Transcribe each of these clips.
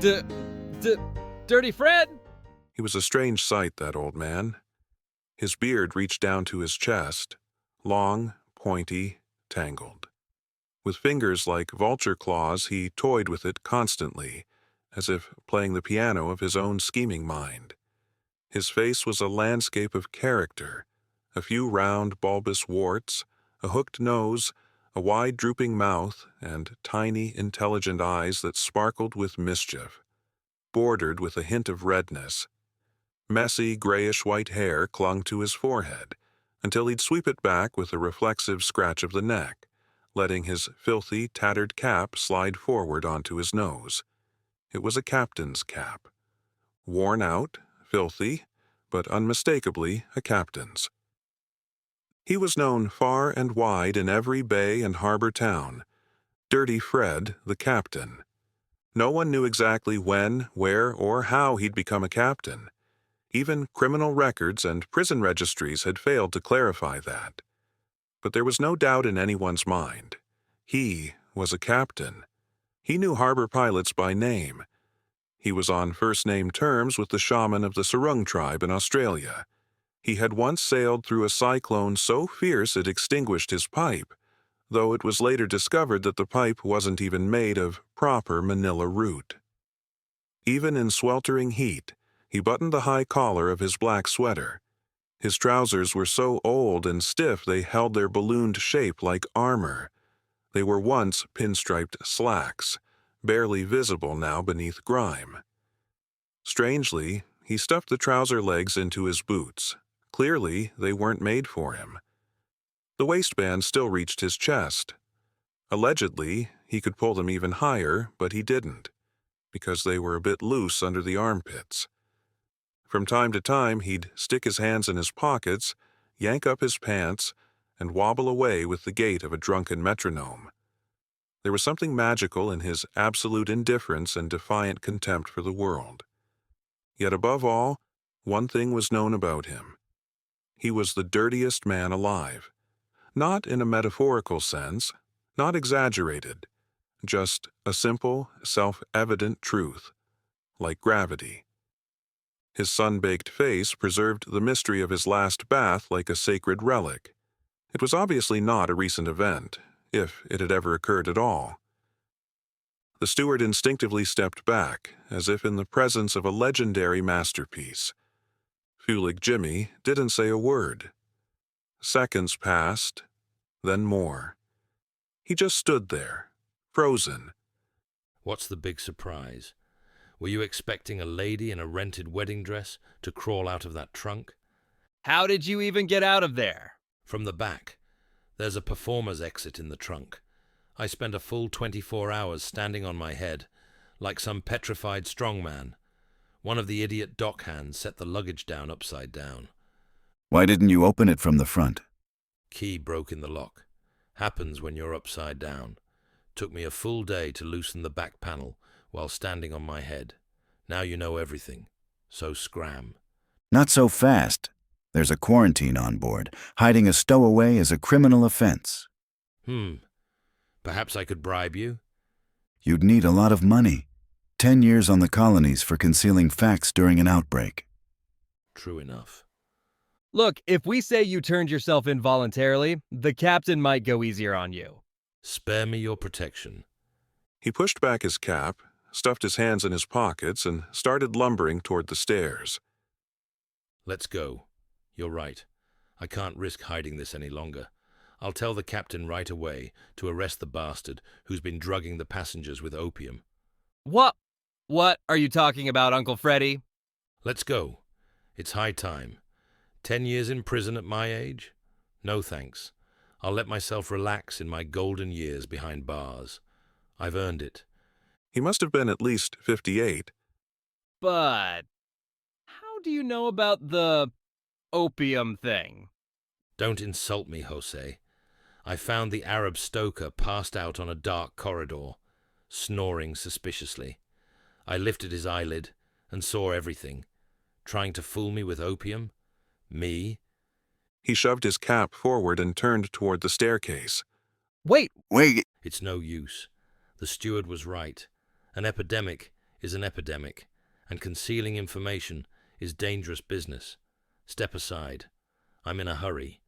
D- d- Dirty Fred? He was a strange sight, that old man. His beard reached down to his chest, long, pointy, tangled. With fingers like vulture claws, he toyed with it constantly, as if playing the piano of his own scheming mind. His face was a landscape of character, a few round, bulbous warts, a hooked nose, a wide drooping mouth, and tiny, intelligent eyes that sparkled with mischief, bordered with a hint of redness. Messy, grayish-white hair clung to his forehead, until he'd sweep it back with a reflexive scratch of the neck, letting his filthy, tattered cap slide forward onto his nose. It was a captain's cap. Worn out, filthy, but unmistakably a captain's. He was known far and wide in every bay and harbor town. Dirty Fred, the captain. No one knew exactly when, where, or how he'd become a captain. Even criminal records and prison registries had failed to clarify that. But there was no doubt in anyone's mind. He was a captain. He knew harbor pilots by name. He was on first-name terms with the shaman of the Sarung tribe in Australia. He had once sailed through a cyclone so fierce it extinguished his pipe, though it was later discovered that the pipe wasn't even made of proper Manila root. Even in sweltering heat, he buttoned the high collar of his black sweater. His trousers were so old and stiff they held their ballooned shape like armor. They were once pinstriped slacks, barely visible now beneath grime. Strangely, he stuffed the trouser legs into his boots. Clearly, they weren't made for him. The waistband still reached his chest. Allegedly, he could pull them even higher, but he didn't, because they were a bit loose under the armpits. From time to time, he'd stick his hands in his pockets, yank up his pants, and wobble away with the gait of a drunken metronome. There was something magical in his absolute indifference and defiant contempt for the world. Yet above all, one thing was known about him. He was the dirtiest man alive. Not in a metaphorical sense, not exaggerated, just a simple, self-evident truth, like gravity. His sun-baked face preserved the mystery of his last bath like a sacred relic. It was obviously not a recent event, if it had ever occurred at all. The steward instinctively stepped back, as if in the presence of a legendary masterpiece. Fulig Jimmy didn't say a word. Seconds passed, then more. He just stood there, frozen. What's the big surprise? Were you expecting a lady in a rented wedding dress to crawl out of that trunk? How did you even get out of there? From the back. There's a performer's exit in the trunk. I spent a full 24 hours standing on my head, like some petrified strongman. One of the idiot dockhands set the luggage down upside down. Why didn't you open it from the front? Key broke in the lock. Happens when you're upside down. Took me a full day to loosen the back panel while standing on my head. Now you know everything. So scram. Not so fast. There's a quarantine on board. Hiding a stowaway is a criminal offense. Perhaps I could bribe you? You'd need a lot of money. 10 years on the colonies for concealing facts during an outbreak. True enough. Look, if we say you turned yourself in voluntarily, the captain might go easier on you. Spare me your protection. He pushed back his cap, stuffed his hands in his pockets, and started lumbering toward the stairs. Let's go. You're right. I can't risk hiding this any longer. I'll tell the captain right away to arrest the bastard who's been drugging the passengers with opium. What are you talking about, Uncle Freddy? Let's go. It's high time. 10 years in prison at my age? No thanks. I'll let myself relax in my golden years behind bars. I've earned it. He must have been at least 58. But how do you know about the opium thing? Don't insult me, Jose. I found the Arab stoker passed out on a dark corridor, snoring suspiciously. I lifted his eyelid and saw everything. Trying to fool me with opium? Me? He shoved his cap forward and turned toward the staircase. Wait! It's no use. The steward was right. An epidemic is an epidemic, and concealing information is dangerous business. Step aside. I'm in a hurry.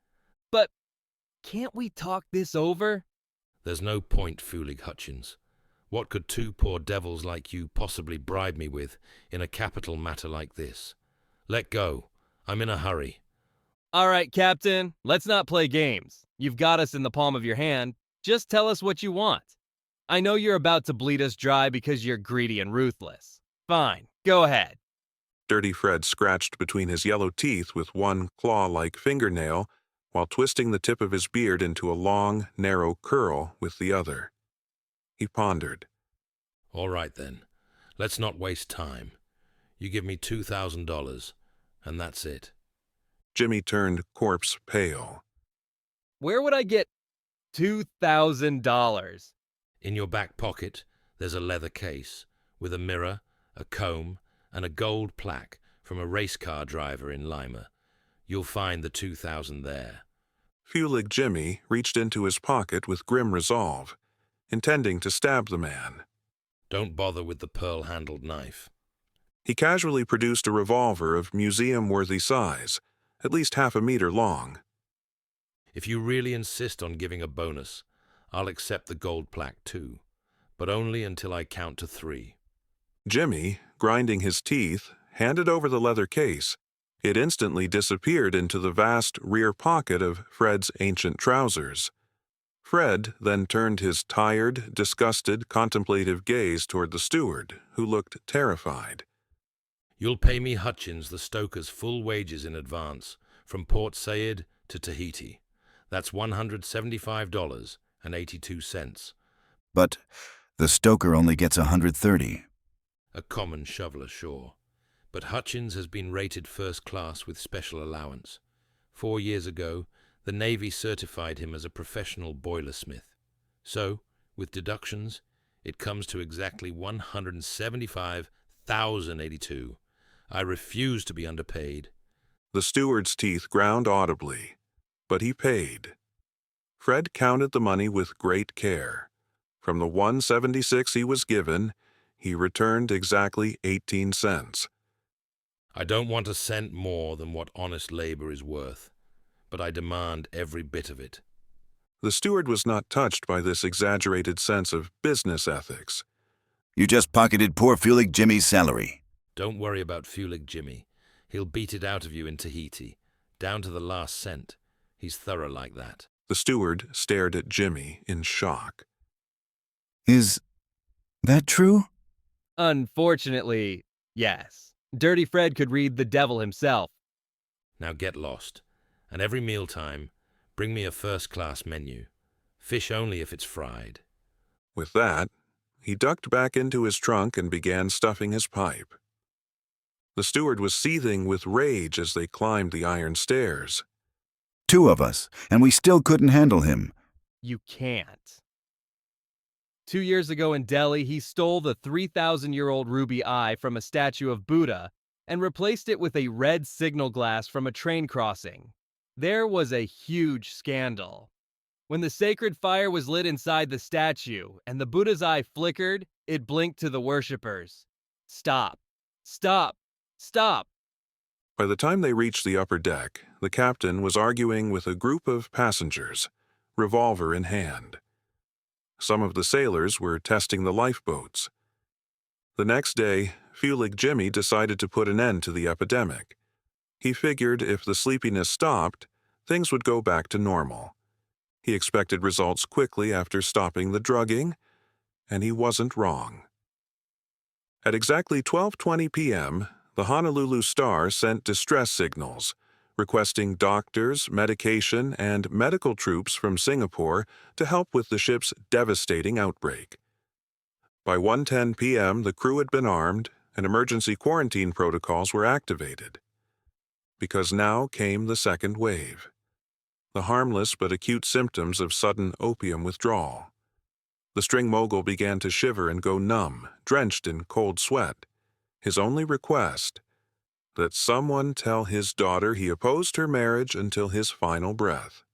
But can't we talk this over? There's no point, Fulig Hutchins. What could two poor devils like you possibly bribe me with in a capital matter like this? Let go. I'm in a hurry. All right, Captain, let's not play games. You've got us in the palm of your hand. Just tell us what you want. I know you're about to bleed us dry because you're greedy and ruthless. Fine, go ahead. Dirty Fred scratched between his yellow teeth with one claw-like fingernail while twisting the tip of his beard into a long, narrow curl with the other. He pondered. All right, then. Let's not waste time. You give me $2,000, and that's it. Jimmy turned corpse pale. Where would I get $2,000? In your back pocket, there's a leather case with a mirror, a comb, and a gold plaque from a race car driver in Lima. You'll find the $2,000 there. Fulig Jimmy reached into his pocket with grim resolve, intending to stab the man. Don't bother with the pearl-handled knife. He casually produced a revolver of museum-worthy size, at least half a meter long. If you really insist on giving a bonus, I'll accept the gold plaque too, but only until I count to 3. Jimmy, grinding his teeth, handed over the leather case. It instantly disappeared into the vast rear pocket of Fred's ancient trousers. Fred then turned his tired, disgusted, contemplative gaze toward the steward, who looked terrified. You'll pay me Hutchins the stoker's full wages in advance, from Port Said to Tahiti. That's $175.82. But the stoker only gets $130. A common shoveler, sure. But Hutchins has been rated first class with special allowance. 4 years ago, the Navy certified him as a professional boilersmith. So, with deductions, it comes to exactly $175,082. I refuse to be underpaid. The steward's teeth ground audibly, but he paid. Fred counted the money with great care. From the $176 he was given, he returned exactly 18 cents. I don't want a cent more than what honest labor is worth, but I demand every bit of it. The steward was not touched by this exaggerated sense of business ethics. You just pocketed poor Fulig Jimmy's salary. Don't worry about Fulig Jimmy. He'll beat it out of you in Tahiti, down to the last cent. He's thorough like that. The steward stared at Jimmy in shock. Is that true? Unfortunately, yes. Dirty Fred could read the devil himself. Now get lost, and every mealtime, bring me a first-class menu. Fish only if it's fried. With that, he ducked back into his trunk and began stuffing his pipe. The steward was seething with rage as they climbed the iron stairs. 2 of us, and we still couldn't handle him. You can't. 2 years ago in Delhi, he stole the 3,000-year-old ruby eye from a statue of Buddha and replaced it with a red signal glass from a train crossing. There was a huge scandal. When the sacred fire was lit inside the statue and the Buddha's eye flickered, it blinked to the worshippers. Stop. Stop. Stop. By the time they reached the upper deck, the captain was arguing with a group of passengers, revolver in hand. Some of the sailors were testing the lifeboats. The next day, Fulig Jimmy decided to put an end to the epidemic. He figured if the sleepiness stopped, things would go back to normal. He expected results quickly after stopping the drugging, and he wasn't wrong. At exactly 12:20 p.m., the Honolulu-Star sent distress signals, requesting doctors, medication, and medical troops from Singapore to help with the ship's devastating outbreak. By 1:10 p.m., the crew had been armed, and emergency quarantine protocols were activated. Because now came the second wave. The harmless but acute symptoms of sudden opium withdrawal. The string mogul began to shiver and go numb, drenched in cold sweat. His only request, that someone tell his daughter he opposed her marriage until his final breath.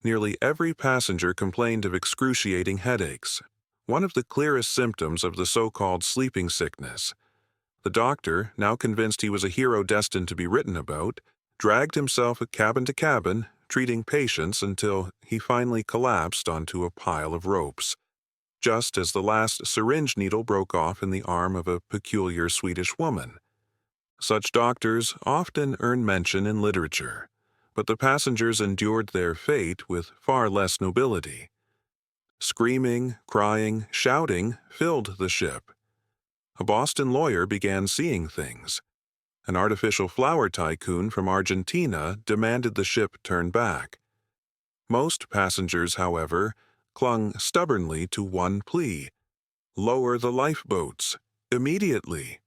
Nearly every passenger complained of excruciating headaches, one of the clearest symptoms of the so-called sleeping sickness. The doctor, now convinced he was a hero destined to be written about, dragged himself cabin to cabin, treating patients until he finally collapsed onto a pile of ropes, just as the last syringe needle broke off in the arm of a peculiar Swedish woman. Such doctors often earn mention in literature, but the passengers endured their fate with far less nobility. Screaming, crying, shouting filled the ship. A Boston lawyer began seeing things. An artificial flower tycoon from Argentina demanded the ship turn back. Most passengers, however, clung stubbornly to one plea: lower the lifeboats, immediately.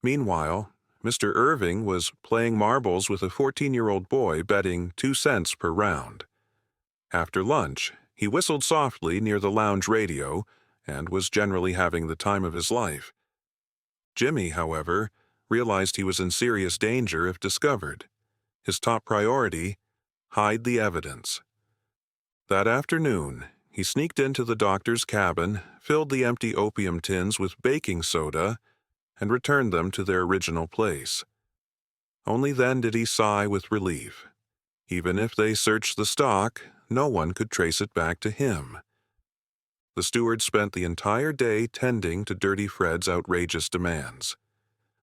Meanwhile, Mr. Irving was playing marbles with a 14-year-old boy betting 2 cents per round. After lunch, he whistled softly near the lounge radio and was generally having the time of his life. Jimmy, however, realized he was in serious danger if discovered. His top priority: hide the evidence. That afternoon, he sneaked into the doctor's cabin, filled the empty opium tins with baking soda, and returned them to their original place. Only then did he sigh with relief. Even if they searched the stock, no one could trace it back to him. The steward spent the entire day tending to Dirty Fred's outrageous demands.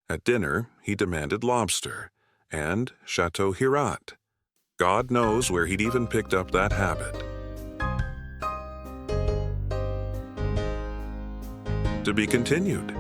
At dinner, he demanded lobster and Chateau Hirat. God knows where he'd even picked up that habit. To be continued.